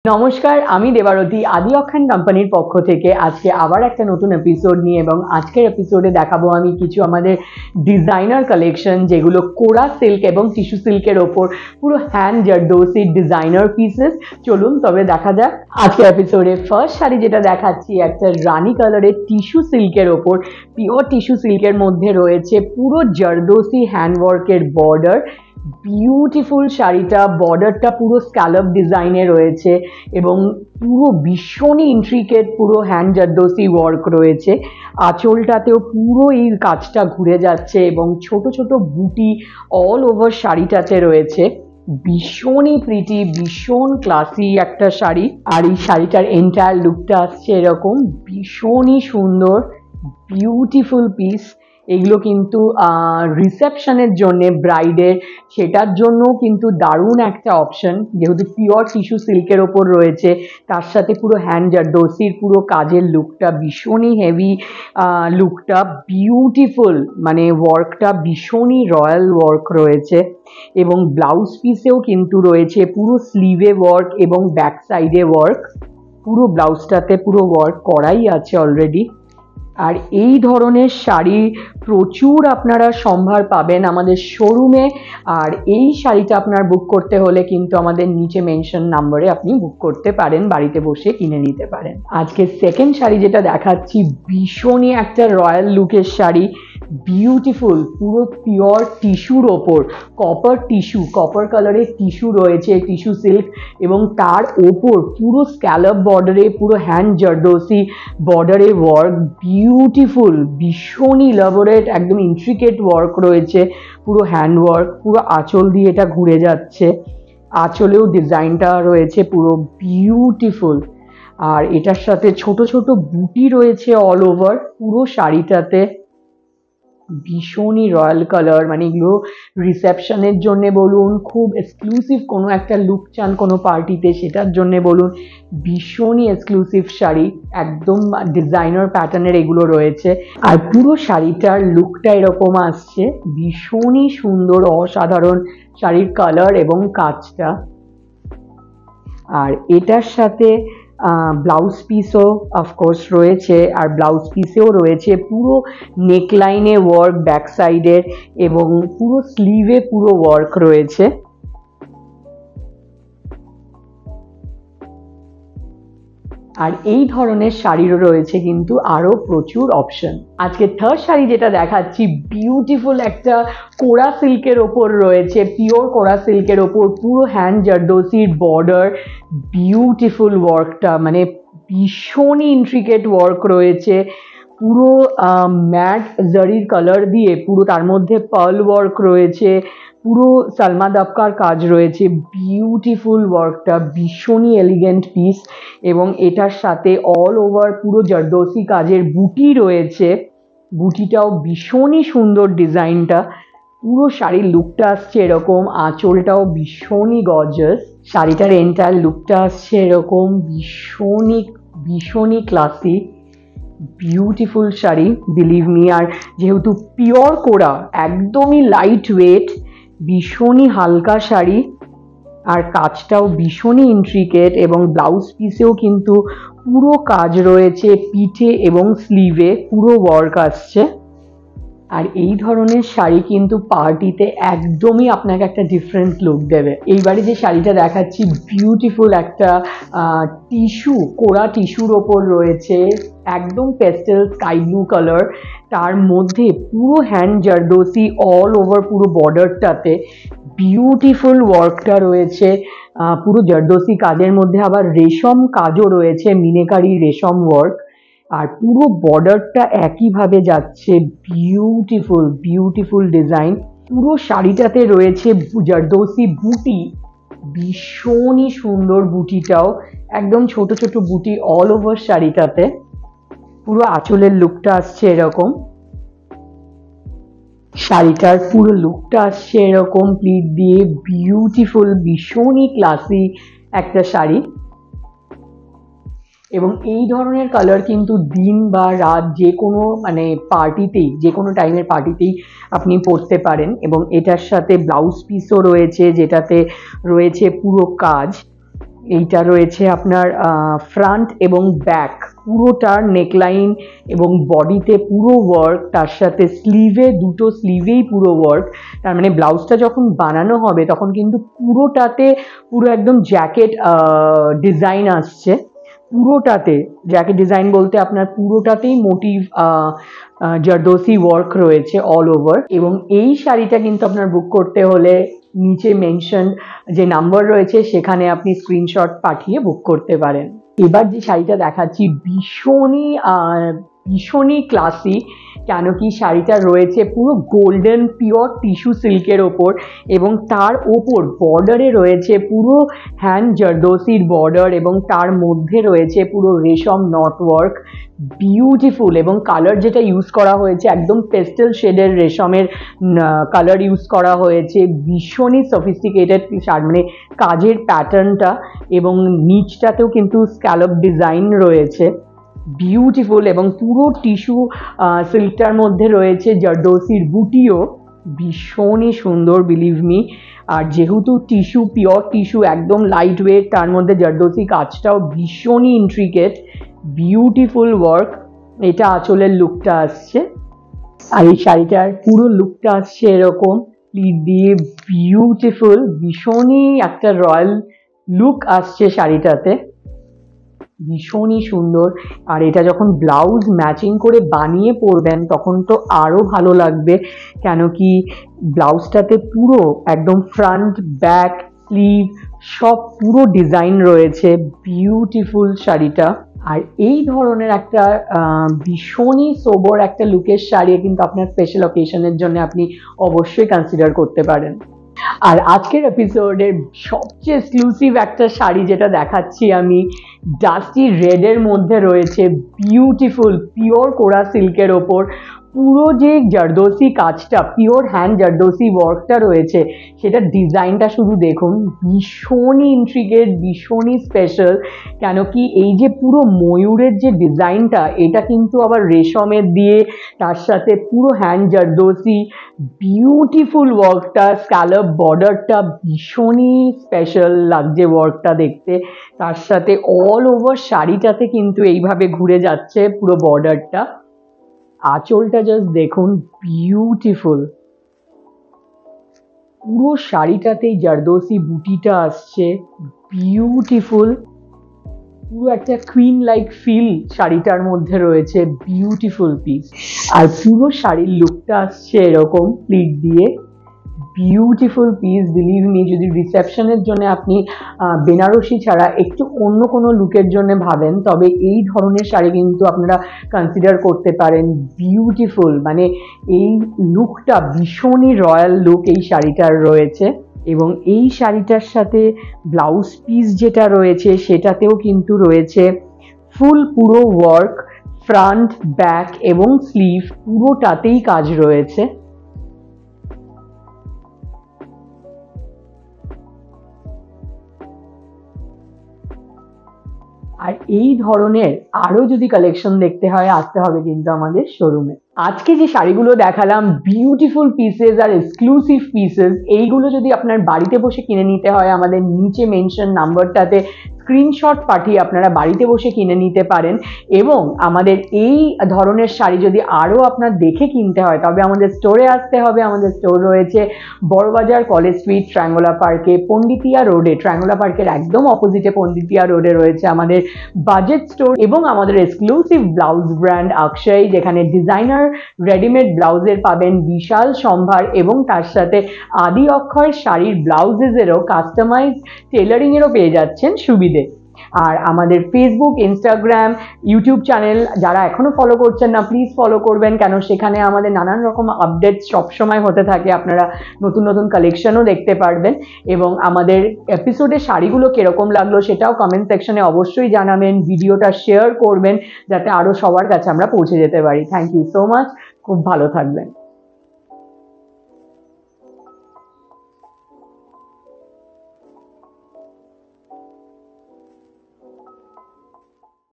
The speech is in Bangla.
নমস্কার, আমি দেবারতী আদি অখ্যান কোম্পানির পক্ষ থেকে আজকে আবার একটা নতুন এপিসোড নিয়ে এবং আজকের এপিসোডে দেখাবো আমি কিছু আমাদের ডিজাইনার কালেকশন যেগুলো কোরা সিল্ক এবং টিস্যু সিল্কের ওপর পুরো হ্যান্ড জারদোসি ডিজাইনার পিসেস। চলুন তবে দেখা যাক। আজকের এপিসোডে ফার্স্ট শাড়ি যেটা দেখাচ্ছি একটা রানী কালারের টিস্যু সিল্কের ওপর, পিওর টিস্যু সিল্কের মধ্যে রয়েছে পুরো জারদোসি হ্যান্ডওয়ার্কের বর্ডার। বিউটিফুল শাড়িটা, বর্ডারটা পুরো স্ক্যালপ ডিজাইনে রয়েছে এবং পুরো ভীষণই ইন্ট্রিকেট পুরো হ্যান্ড জারদোসি ওয়ার্ক রয়েছে। আঁচলটাতেও পুরো এই কাজটা ঘুরে যাচ্ছে এবং ছোট ছোট বুটি অল ওভার শাড়িটাতে রয়েছে। ভীষণই প্রিটি, ভীষণ ক্লাসি একটা শাড়ি। আর এই শাড়িটার এন্টায়ার লুকটা আসছে এরকম, ভীষণই সুন্দর বিউটিফুল পিস। এগুলো কিন্তু রিসেপশনের জন্যে, ব্রাইডের, সেটার জন্য কিন্তু দারুণ একটা অপশন, যেহেতু পিওর টিস্যু সিল্কের ওপর রয়েছে, তার সাথে পুরো হ্যান্ড জারদোসির পুরো কাজের লুকটা ভীষণই হেভি, লুকটা বিউটিফুল, মানে ওয়ার্কটা ভীষণই রয়্যাল ওয়ার্ক রয়েছে এবং ব্লাউজ পিসেও কিন্তু রয়েছে পুরো স্লিভে ওয়ার্ক এবং ব্যাক সাইডে ওয়ার্ক। পুরো ব্লাউজটাতে পুরো ওয়ার্ক করাই আছে অলরেডি। আর এই ধরনের শাড়ি প্রচুর আপনারা সম্ভার পাবেন আমাদের শোরুমে। আর এই শাড়িটা আপনার বুক করতে হলে কিন্তু আমাদের নিচে মেনশন নাম্বারে আপনি বুক করতে পারেন, বাড়িতে বসে কিনে নিতে পারেন। আজকে সেকেন্ড শাড়ি যেটা দেখাচ্ছি ভীষণই একটা রয়্যাল লুকের শাড়ি, বিউটিফুল, পুরো পিওর টিস্যুর ওপর, কপার টিস্যু, কপার কালারের টিস্যু রয়েছে, টিস্যু সিল্ক, এবং তার ওপর পুরো স্ক্যালপ বর্ডারে পুরো হ্যান্ড জারদোসি বর্ডারে ওয়ার্ক, বিউটিফুল, ভীষণই ইলাবোরেট, একদম ইন্ট্রিকেট ওয়ার্ক রয়েছে, পুরো হ্যান্ড ওয়ার্ক, পুরো আঁচল দিয়ে এটা ঘুরে যাচ্ছে, আঁচলেও ডিজাইনটা রয়েছে পুরো বিউটিফুল। আর এটার সাথে ছোট ছোট বুটি রয়েছে অল ওভার পুরো শাড়িটাতে, ভীষণই রয়্যাল কালার। মানে এগুলো রিসেপশনের জন্য বলুন, খুব এক্সক্লুসিভ কোনো একটা লুক চান কোনো পার্টিতে, সেটার জন্য বলুন, ভীষণই এক্সক্লুসিভ শাড়ি, একদম ডিজাইনার প্যাটার্নের এগুলো রয়েছে। আর পুরো শাড়িটার লুকটা এরকম আসছে, ভীষণই সুন্দর, অসাধারণ শাড়ির কালার এবং কাজটা। আর এটার সাথে ব্লাউজ পিসও অফকোর্স রয়েছে, আর ব্লাউজ পিসেও রয়েছে পুরো নেকলাইনে ওয়ার্ক ব্যাক সাইডের এবং পুরো স্লিভে পুরো ওয়ার্ক রয়েছে। আর এই ধরনের শাড়িরও রয়েছে কিন্তু আরও প্রচুর অপশন। আজকে থার্ড শাড়ি যেটা দেখাচ্ছি বিউটিফুল একটা কোরা সিল্কের ওপর রয়েছে, পিওর কোরা সিল্কের ওপর পুরো হ্যান্ড জারদোসির বর্ডার, বিউটিফুল ওয়ার্কটা, মানে ভীষণই ইন্ট্রিকেট ওয়ার্ক রয়েছে, পুরো ম্যাট জারির কালার দিয়ে পুরো, তার মধ্যে পার্ল ওয়ার্ক রয়েছে, পুরো সালমা দাবকার কাজ রয়েছে, বিউটিফুল ওয়ার্কটা, ভীষণই এলিগেন্ট পিস। এবং এটার সাথে অল ওভার পুরো জারদোসি কাজের বুটি রয়েছে, বুটিটাও ভীষণই সুন্দর ডিজাইনটা। পুরো শাড়ির লুকটা আসছে এরকম, আঁচলটাও ভীষণই গর্জাস, শাড়িটার এন্টায়ার লুকটা আসছে এরকম, ভীষণই ভীষণই classy, beautiful sari, believe me. আর যেহেতু পিওর কোরা, একদমই লাইট ওয়েট, ভীষণই হালকা শাড়ি, আর কাজটাও ভীষণই ইন্ট্রিকেট এবং ব্লাউজ পিসেও কিন্তু পুরো কাজ রয়েছে, পিঠে এবং স্লিভে পুরো ওয়ার্ক আসছে। আর এই ধরনের শাড়ি কিন্তু পার্টিতে একদমই আপনাকে একটা ডিফারেন্ট লুক দেবে। এইবারে যে শাড়িটা দেখাচ্ছি বিউটিফুল একটা টিস্যু, কোরা টিস্যুর ওপর রয়েছে, একদম পেস্টেল স্কাই ব্লু কালার, তার মধ্যে পুরো হ্যান্ড জারদোসি অল ওভার পুরো বর্ডারটাতে বিউটিফুল ওয়ার্কটা রয়েছে, পুরো জারদোসি কাজের মধ্যে আবার রেশম কাজও রয়েছে, মিনেকারি রেশম ওয়ার্ক, আর পুরো বর্ডারটা একইভাবে যাচ্ছে, বিউটিফুল বিউটিফুল ডিজাইন। পুরো শাড়িটাতে রয়েছে জারদোসি বুটি, ভীষণই সুন্দর বুটিটাও, একদম ছোট ছোট বুটি অল ওভার শাড়িটাতে। পুরো আঁচলের লুকটা আসছে এরকম, শাড়িটার পুরো লুকটা আসছে এরকম প্লিট দিয়ে, বিউটিফুল, ভীষণই ক্লাসি একটা শাড়ি। এবং এই ধরনের কালার কিন্তু দিন বা রাত যে কোনো মানে পার্টিতেই, যে কোনো টাইমের পার্টিতেই আপনি পরতে পারেন। এবং এটার সাথে ব্লাউজ পিসও রয়েছে, যেটাতে রয়েছে পুরো কাজ, এইটা রয়েছে আপনার ফ্রন্ট এবং ব্যাক পুরোটার নেকলাইন এবং বডিতে পুরো ওয়ার্ক, তার সাথে স্লিভে দুটো স্লিভেই পুরো ওয়ার্ক। তার মানে ব্লাউজটা যখন বানানো হবে তখন কিন্তু পুরোটাতে পুরো একদম জ্যাকেট ডিজাইন আসছে। পুরোটাতে জ্যাকেট ডিজাইন বলতে আপনার পুরোটাতেই মোটিভ জারদোসি ওয়ার্ক রয়েছে অল ওভার। এবং এই শাড়িটা কিন্তু আপনার বুক করতে হলে নিচে মেনশন যে নাম্বার রয়েছে সেখানে আপনি স্ক্রিনশট পাঠিয়ে বুক করতে পারেন। এবার যে শাড়িটা দেখাচ্ছি ভীষণই ক্লাসি, কেন কি শাড়িটা রয়েছে পুরো গোল্ডেন পিওর টিস্যু সিল্কের ওপর এবং তার ওপর বর্ডারে রয়েছে পুরো হ্যান্ড জারদোসির বর্ডার এবং তার মধ্যে রয়েছে পুরো রেশম নট ওয়ার্ক। বিউটিফুল। এবং কালার যেটা ইউজ করা হয়েছে একদম পেস্টেল শেডের রেশমের কালার ইউজ করা হয়েছে। ভীষণই সফিস্টিকেটেড মানে কাজের প্যাটার্নটা, এবং নিচটাতেও কিন্তু স্ক্যালপ ডিজাইন রয়েছে। বিউটিফুল। এবং পুরো টিস্যু সিল্কটার মধ্যে রয়েছে জারদোসির বুটিও, ভীষণই সুন্দর বিলিভ মি। আর যেহেতু টিস্যু পিওর টিস্যু একদম লাইট ওয়েট, তার মধ্যে জারদোসি কাজটাও ভীষণই ইন্ট্রিকেট, বিউটিফুল ওয়ার্ক। এটা আঁচলের লুকটা আসছে, আর এই শাড়িটার পুরো লুকটা আসছে এরকম প্লিট দিয়ে, বিউটিফুল। ভীষণই একটা রয়্যাল লুক আসছে শাড়িটাতে, ভীষণই সুন্দর। আর এটা যখন ব্লাউজ ম্যাচিং করে বানিয়ে পরবেন তখন তো আরও ভালো লাগবে, কেন কি ব্লাউজটাতে পুরো একদম ফ্রন্ট ব্যাক স্লিভ সব পুরো ডিজাইন রয়েছে। বিউটিফুল শাড়িটা। আর এই ধরনের একটা ভীষণই সোবর একটা লুকের শাড়ি কিন্তু আপনার স্পেশাল অকেশনের জন্য আপনি অবশ্যই কনসিডার করতে পারেন। আর আজকের এপিসোডের সবচেয়ে এক্সক্লুসিভ একটা শাড়ি যেটা দেখাচ্ছি আমি, ডাস্টি রেডের মধ্যে রয়েছে বিউটিফুল পিওর কোরা সিল্কের ওপর পুরো যে জারদোসি কাজটা, পিওর হ্যান্ড জারদোসি ওয়ার্কটা রয়েছে, সেটা ডিজাইনটা শুধু দেখুন, ভীষণই ইন্ট্রিগেট, ভীষণই স্পেশাল। কেন কি এই যে পুরো ময়ূরের যে ডিজাইনটা, এটা কিন্তু আবার রেশমের দিয়ে, তার সাথে পুরো হ্যান্ড জারদোসি, বিউটিফুল ওয়ার্কটা, স্ক্যালপ বর্ডারটা ভীষণই স্পেশাল লাগছে ওয়ার্কটা দেখতে। তার সাথে অল ওভার শাড়িটাতে কিন্তু এইভাবে ঘুরে যাচ্ছে পুরো বর্ডারটা। আঁচলটা জাস্ট দেখুন, বিউটিফুল। পুরো শাড়িটাতেই জারদোসি বুটিটা আসছে, বিউটিফুল। পুরো একটা কুইন লাইক ফিল শাড়িটার মধ্যে রয়েছে, বিউটিফুল পিস। আর পুরো শাড়ির লুকটা আসছে এরকম প্লিট দিয়ে, বিউটিফুল পিস। বিলিভ মি, যদি রিসেপশনের জন্য আপনি বেনারসি ছাড়া একটু অন্য কোনো লুকের জন্য ভাবেন, তবে এই ধরনের শাড়ি কিন্তু আপনারা কনসিডার করতে পারেন। বিউটিফুল, মানে এই লুকটা ভীষণই রয়্যাল লুক এই শাড়িটার রয়েছে। এবং এই শাড়িটার সাথে ব্লাউজ পিস যেটা রয়েছে সেটাতেও কিন্তু রয়েছে ফুল পুরো ওয়ার্ক, ফ্রন্ট ব্যাক এবং স্লিভ পুরোটাতেই কাজ রয়েছে। আর এই ধরনের আরো যদি কালেকশন দেখতে হয়, আসতে হবে কিন্তু আমাদের শোরুমে। আজকে যে শাড়িগুলো দেখালাম, বিউটিফুল পিসেস আর এক্সক্লুসিভ পিসেস, এইগুলো যদি আপনার বাড়িতে বসে কিনে নিতে হয়, আমাদের নিচে মেনশন নাম্বারটাতে স্ক্রিনশট পাঠিয়ে আপনারা বাড়িতে বসে কিনে নিতে পারেন। এবং আমাদের এই ধরনের শাড়ি যদি আরও আপনার দেখে কিনতে হয়, তবে আমাদের স্টোরে আসতে হবে। আমাদের স্টোর রয়েছে বড়বাজার কলেজ স্ট্রিট, ট্রায়াঙ্গুলার পার্কে, পন্ডিতিয়া রোডে, ট্রায়াঙ্গুলার পার্কের একদম অপোজিটে পন্ডিতিয়া রোডে রয়েছে আমাদের বাজেট স্টোর, এবং আমাদের এক্সক্লুসিভ ব্লাউজ ব্র্যান্ড আকশাই, যেখানে ডিজাইনার রেডিমেড ব্লাউজের পাবেন বিশাল সম্ভার, এবং তার সাথে আদি অক্ষর শাড়ির ব্লাউজেসেরও কাস্টমাইজ টেলারিংয়েরও পেয়ে যাচ্ছেন সুবিধে। আর আমাদের ফেসবুক, ইনস্টাগ্রাম, ইউটিউব চ্যানেল যারা এখনো ফলো করছেন না, প্লিজ ফলো করবেন, কেন সেখানে আমাদের নানান রকম আপডেট সবসময় হতে থাকে। আপনারা নতুন নতুন কালেকশনও দেখতে পারবেন। এবং আমাদের এপিসোডে শাড়িগুলো কিরকম লাগলো সেটাও কমেন্ট সেকশনে অবশ্যই জানাবেন। ভিডিওটা শেয়ার করবেন যাতে আরো সবার কাছে আমরা পৌঁছে যেতে পারি। থ্যাংক ইউ সো মাচ, খুব ভালো থাকবেন।